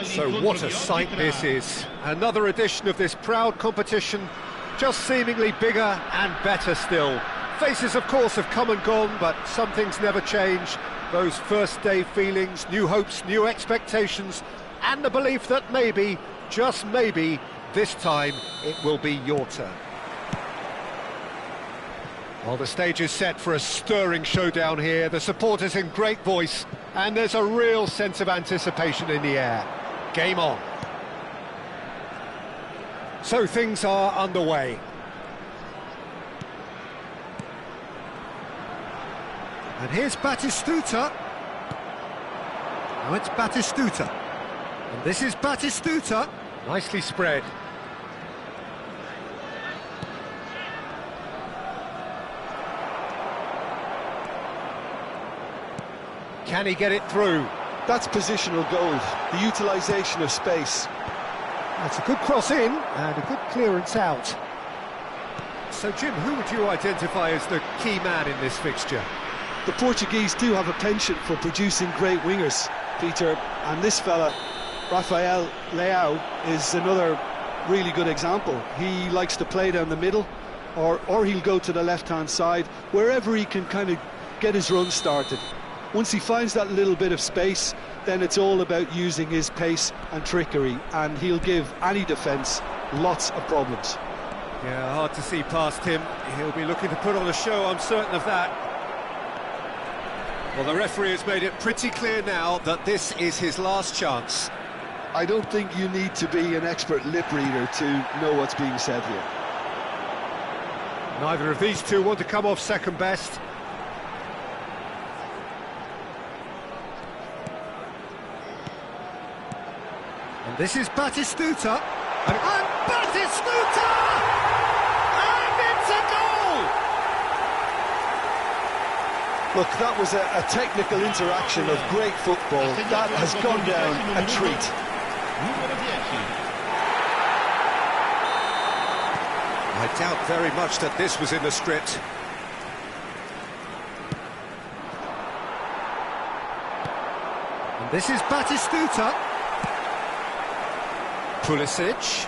So what a sight this is. Another edition of this proud competition, just seemingly bigger and better still. Faces, of course, have come and gone, but some things never change. Those first day feelings, new hopes, new expectations, and the belief that maybe, just maybe, this time it will be your turn. Well, the stage is set for a stirring showdown here. The supporters in great voice, and there's a real sense of anticipation in the air. Game on. So things are underway. And here's Batistuta. Now it's Batistuta. And this is Batistuta. Nicely spread. Can he get it through? That's positional gold, the utilisation of space. That's a good cross in and a good clearance out. So, Jim, who would you identify as the key man in this fixture? The Portuguese do have a penchant for producing great wingers, Peter, and this fella, Rafael Leao, is another really good example. He likes to play down the middle, or he'll go to the left-hand side, wherever he can kind of get his run started. Once he finds that little bit of space, then it's all about using his pace and trickery, and he'll give any defence lots of problems. Yeah, hard to see past him. He'll be looking to put on a show, I'm certain of that. Well, the referee has made it pretty clear now that this is his last chance. I don't think you need to be an expert lip reader to know what's being said here. Neither of these two want to come off second best. And this is Batistuta. And Batistuta! And it's a goal! Look, that was a technical interaction of great football. That has gone down a treat. I doubt very much that this was in the script. And this is Batistuta. Pulisic.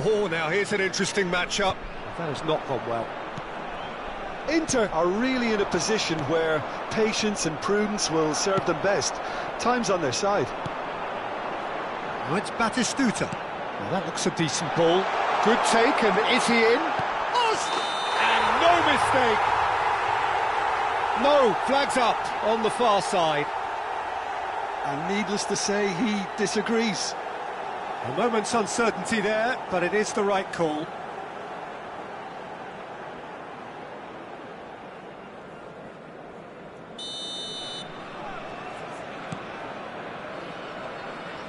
Oh, now here's an interesting matchup. That has not gone well. Inter are really in a position where patience and prudence will serve them best. Time's on their side. Now it's Batistuta. Well, that looks a decent ball. Good take, and is he in? And no mistake! No, flags up on the far side. And needless to say, he disagrees. A moment's uncertainty there, but it is the right call.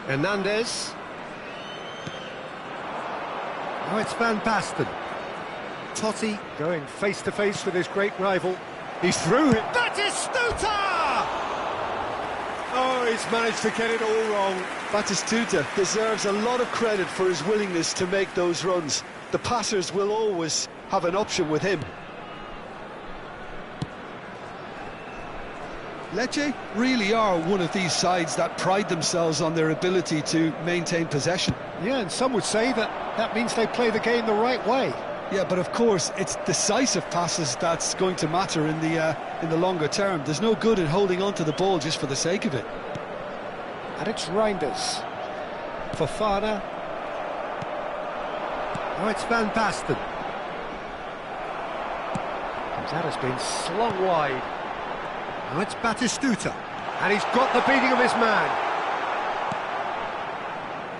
Hernandez. Now it's Van Basten. Totti going face-to-face with his great rival. He's through it. Batistuta! Oh, he's managed to get it all wrong. Batistuta deserves a lot of credit for his willingness to make those runs. The passers will always have an option with him. Lecce really are one of these sides that pride themselves on their ability to maintain possession. Yeah, and some would say that means they play the game the right way. Yeah, but of course, it's decisive passes that's going to matter in the longer term. There's no good in holding on to the ball just for the sake of it. And it's Reinders. Fofana. Now it's Van Basten. And that has been slung wide. Now it's Batistuta. And he's got the beating of his man.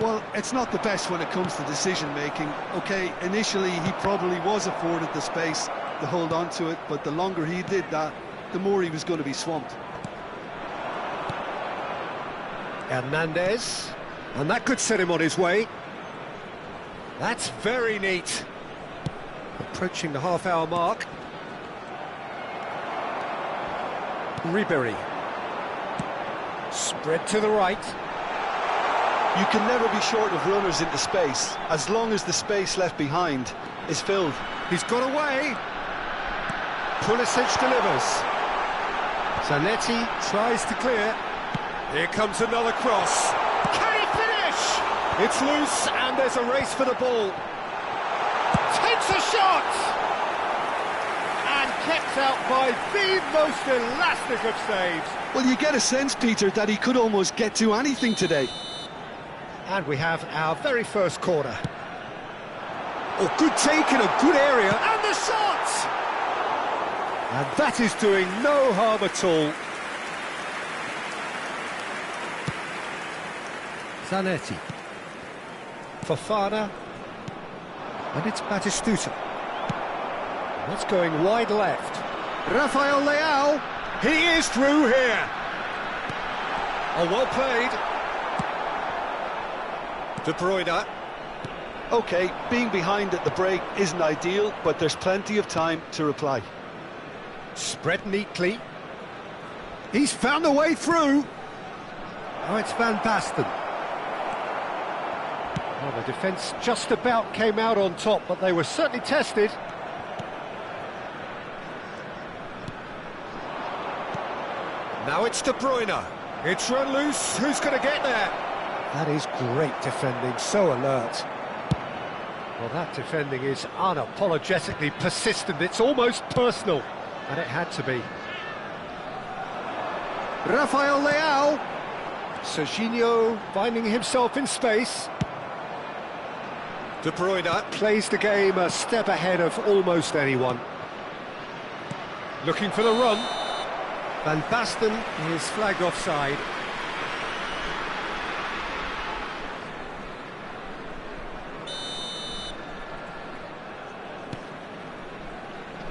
Well, it's not the best when it comes to decision-making. OK, initially he probably was afforded the space to hold on to it, but the longer he did that, the more he was going to be swamped. Hernandez. And that could set him on his way. That's very neat. Approaching the half-hour mark. Ribery. Spread to the right. You can never be short of runners into space, as long as the space left behind is filled. He's got away. Pulisic delivers. Zanetti tries to clear. Here comes another cross. Can he finish? It's loose and there's a race for the ball. Takes a shot! And kept out by the most elastic of saves. Well, you get a sense, Peter, that he could almost get to anything today. And we have our very first corner. Oh, good take in a good area. And the shot! And that is doing no harm at all. Zanetti. Fofana. And it's Batistuta. That's going wide left. Rafael Leao. He is through here. Oh, well played. De Bruyne. OK, being behind at the break isn't ideal, but there's plenty of time to reply. Spread neatly. He's found a way through. Oh, it's Van Basten. Well, the defence just about came out on top, but they were certainly tested. Now it's De Bruyne. It's run loose. Who's going to get there? That is great defending, so alert. Well, that defending is unapologetically persistent. It's almost personal, and it had to be. Rafael Leao. Serginho finding himself in space. De Bruyne plays the game a step ahead of almost anyone. Looking for the run. Van Basten is flagged offside.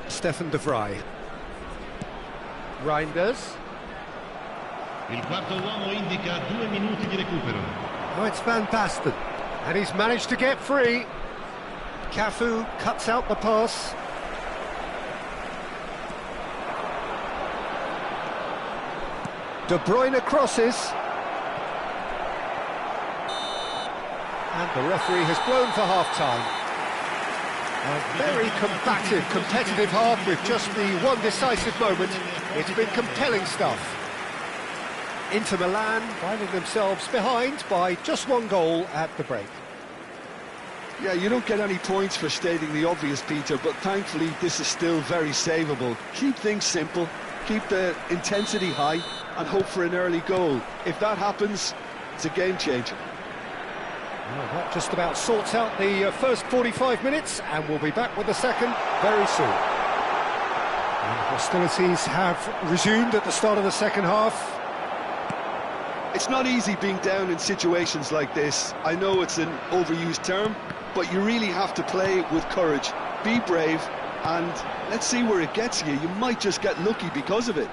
Stefan de Vrij. Reinders. Il quarto uomo indica 2 minuti di recupero. Oh, it's Van Basten. And he's managed to get free. Cafu cuts out the pass. De Bruyne crosses. And the referee has blown for half-time. A very combative, competitive half with just the one decisive moment. It's been compelling stuff. Inter Milan finding themselves behind by just one goal at the break. Yeah, you don't get any points for stating the obvious, Peter, but thankfully this is still very savable. Keep things simple, keep the intensity high, and hope for an early goal. If that happens, it's a game changer. Well, that just about sorts out the first 45 minutes, and we'll be back with the second very soon. And hostilities have resumed at the start of the second half. It's not easy being down in situations like this. I know it's an overused term, but you really have to play with courage. Be brave, and let's see where it gets you. You might just get lucky because of it.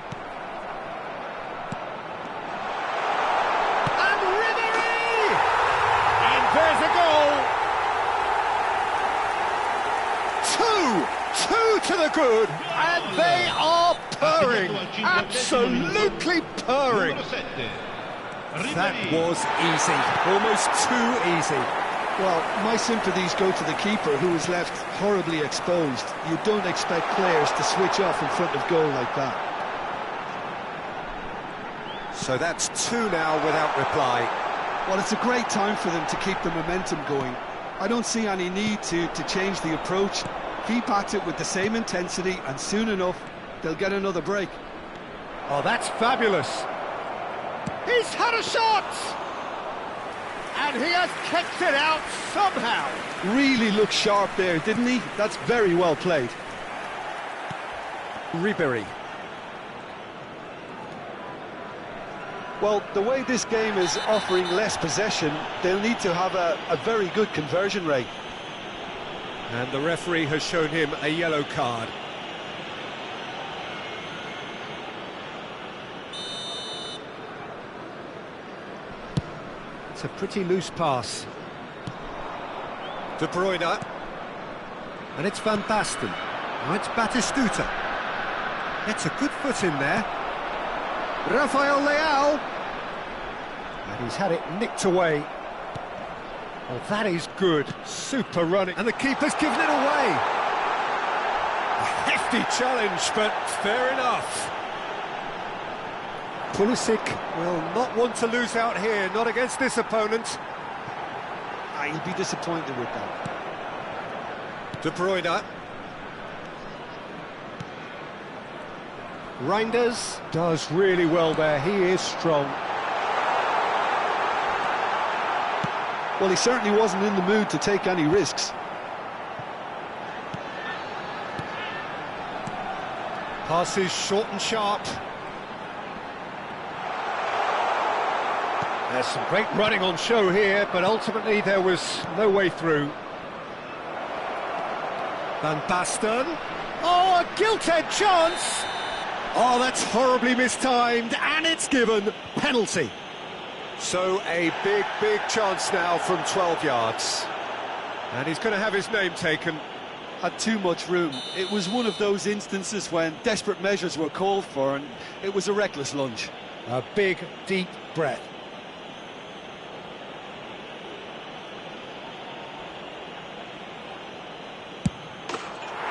And Ribéry! And there's a goal! Two to the good, and they are purring, absolutely purring. That was easy, almost too easy. Well, my sympathies go to the keeper, who was left horribly exposed. You don't expect players to switch off in front of goal like that. So that's two now without reply. Well, it's a great time for them to keep the momentum going. I don't see any need to change the approach. Keep at it with the same intensity, and soon enough, they'll get another break. Oh, that's fabulous. He's had a shot! And he has kept it out somehow. Really looked sharp there, didn't he? That's very well played. Ribéry. Well, the way this game is offering less possession, they'll need to have a very good conversion rate. And the referee has shown him a yellow card. It's a pretty loose pass. De Bruyne. And it's Van Basten. Now it's Batistuta. It's a good foot in there. Rafael Leao. And he's had it nicked away. Oh, that is good. Super running. And the keeper's given it away. A hefty challenge, but fair enough. Pulisic will not want to lose out here, not against this opponent. He'll be disappointed with that. De Bruyne. Reinders does really well there, he is strong. Well, he certainly wasn't in the mood to take any risks. Passes short and sharp. There's some great running on show here, but ultimately there was no way through. Van Basten. Oh, a gilt-edged chance! Oh, that's horribly mistimed, and it's given. Penalty. So a big, big chance now from 12 yards. And he's going to have his name taken. Had too much room. It was one of those instances when desperate measures were called for, and it was a reckless lunge. A big, deep breath.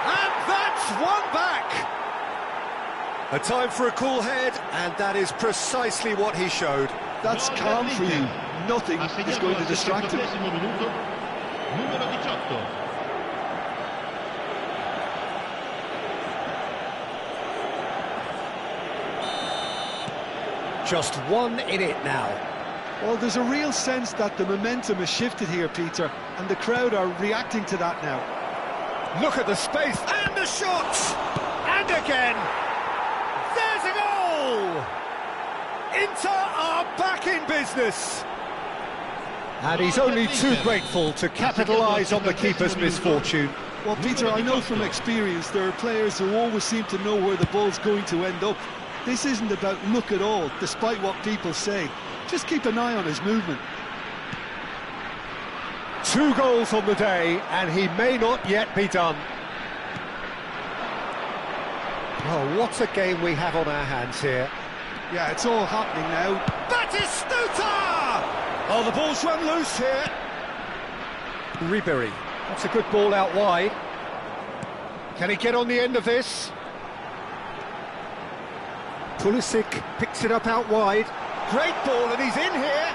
And that's one back! A time for a cool head, and that is precisely what he showed. That's calm for you. Nothing is going to distract him. Numero 18. Just one in it now. Well, there's a real sense that the momentum has shifted here, Peter, and the crowd are reacting to that now. Look at the space, and the shot! And again! There's a goal! Inter are back in business! And he's only too grateful to capitalise on the keeper's misfortune. Well, Peter, I know from experience there are players who always seem to know where the ball's going to end up. This isn't about luck at all, despite what people say. Just keep an eye on his movement. 2 goals on the day, and he may not yet be done. Oh, what a game we have on our hands here. Yeah, it's all happening now. Batistuta! Oh, the ball's run loose here. Ribery. That's a good ball out wide. Can he get on the end of this? Pulisic picks it up out wide. Great ball, and he's in here.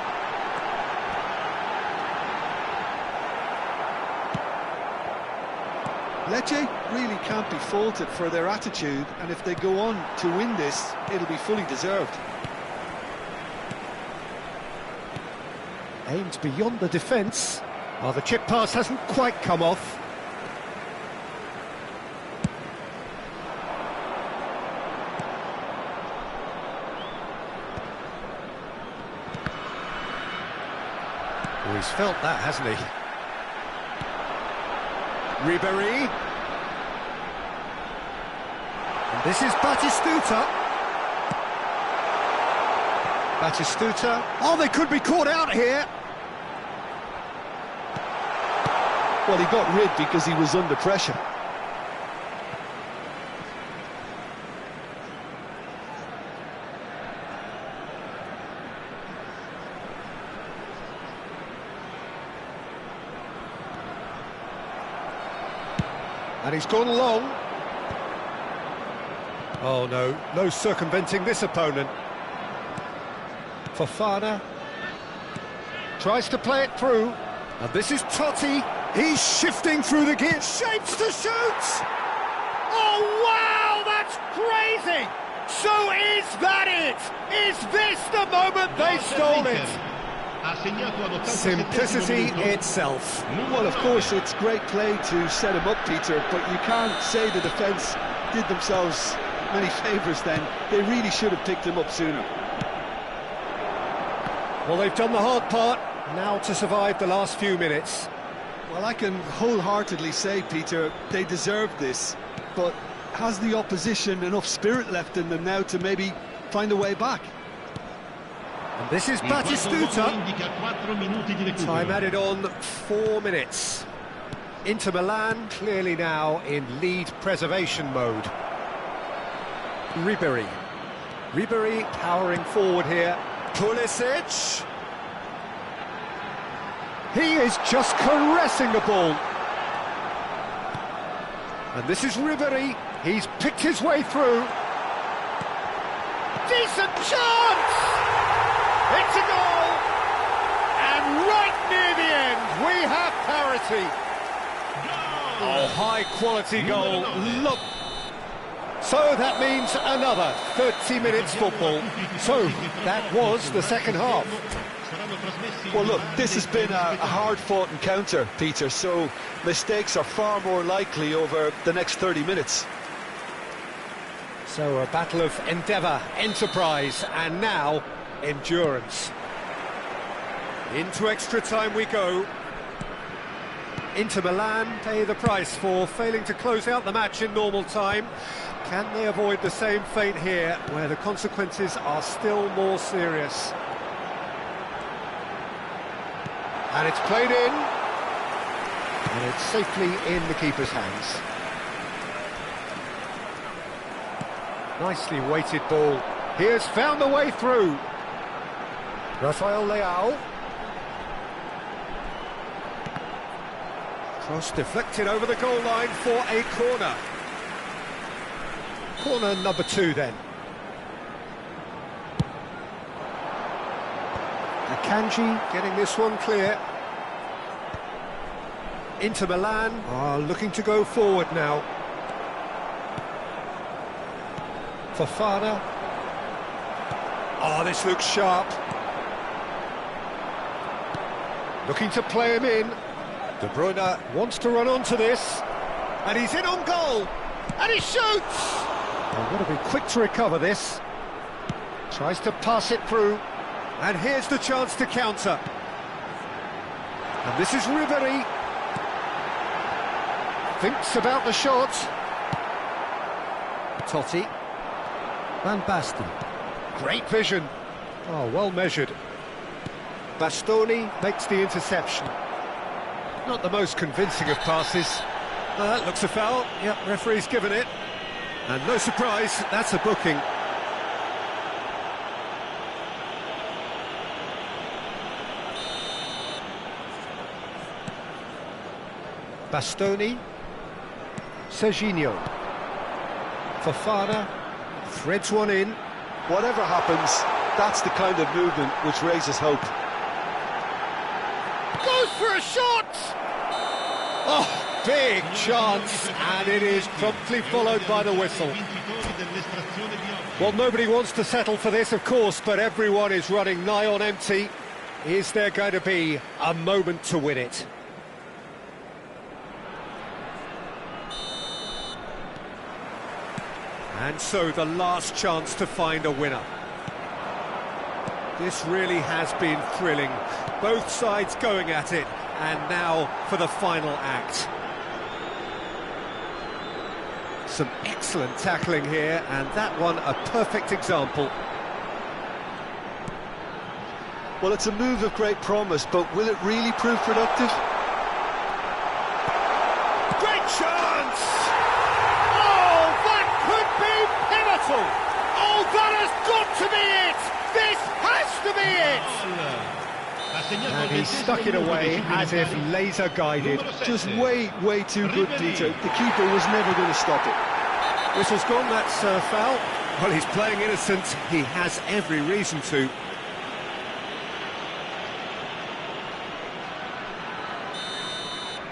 Lecce really can't be faulted for their attitude, and if they go on to win this, it'll be fully deserved. Aimed beyond the defence. Oh, the chip pass hasn't quite come off. Oh, he's felt that, hasn't he? Ribery. And this is Batistuta. Batistuta. Oh, they could be caught out here. Well, he got rid because he was under pressure. And he's gone long. Oh no, no circumventing this opponent. Fofana tries to play it through. And this is Totti. He's shifting through the gear. Shapes to shoot! Oh wow, that's crazy! So is that it? Is this the moment they stole it? Simplicity itself. Well, of course, it's great play to set him up, Peter, but you can't say the defence did themselves many favours then. They really should have picked him up sooner. Well, they've done the hard part, now to survive the last few minutes. Well, I can wholeheartedly say, Peter, they deserved this, but has the opposition enough spirit left in them now to maybe find a way back? And this is Batistuta. Time added on 4 minutes. Inter Milan clearly now in lead preservation mode. Ribery. Ribery powering forward here. Pulisic. He is just caressing the ball. And this is Ribery. He's picked his way through. decent chance! It's a goal! And right near the end, we have parity. Oh, high-quality goal. Look. So that means another 30 minutes football. So that was the second half. Well, look, this has been a hard-fought encounter, Peter, so mistakes are far more likely over the next 30 minutes. So a battle of endeavour, enterprise, and now endurance. Into extra time we go. Inter Milan pay the price for failing to close out the match in normal time. Can they avoid the same fate here, where the consequences are still more serious? And it's played in, and it's safely in the keeper's hands. Nicely weighted ball. He has found the way through. Rafael Leao. Cross deflected over the goal line for a corner. Corner number 2 then. Akanji getting this one clear. Inter Milan are looking to go forward now. Fofana. Oh, this looks sharp. Looking to play him in. De Bruyne wants to run onto this. And he's in on goal. And he shoots! They've got to be quick to recover this. Tries to pass it through. And here's the chance to counter. And this is Ribery. Thinks about the shot. Totti. Van Basten. Great vision. Oh, well measured. Bastoni makes the interception. Not the most convincing of passes. That looks a foul. Yep, referee's given it. And no surprise, that's a booking. Bastoni. Serginho. Fofana threads one in. Whatever happens, that's the kind of movement which raises hope. Goes for a shot! Oh, big chance, and it is promptly followed by the whistle. Well, nobody wants to settle for this, of course, but everyone is running nigh on empty. Is there going to be a moment to win it? And so the last chance to find a winner. This really has been thrilling. Both sides going at it, and now for the final act. Some excellent tackling here, and that one a perfect example. Well, it's a move of great promise, but will it really prove productive? Great chance! Oh, that could be pivotal! Oh, that has got to be it! This has to be it! And he stuck it away as if laser guided. Just way too good, Peter. The keeper was never going to stop it. Whistle's gone, that's foul. Well, he's playing innocent. He has every reason to.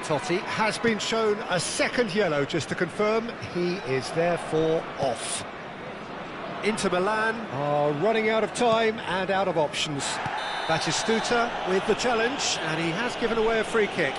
Totti has been shown a second yellow, just to confirm. He is therefore off. Inter Milan are running out of time and out of options. Batistuta with the challenge, and he has given away a free kick.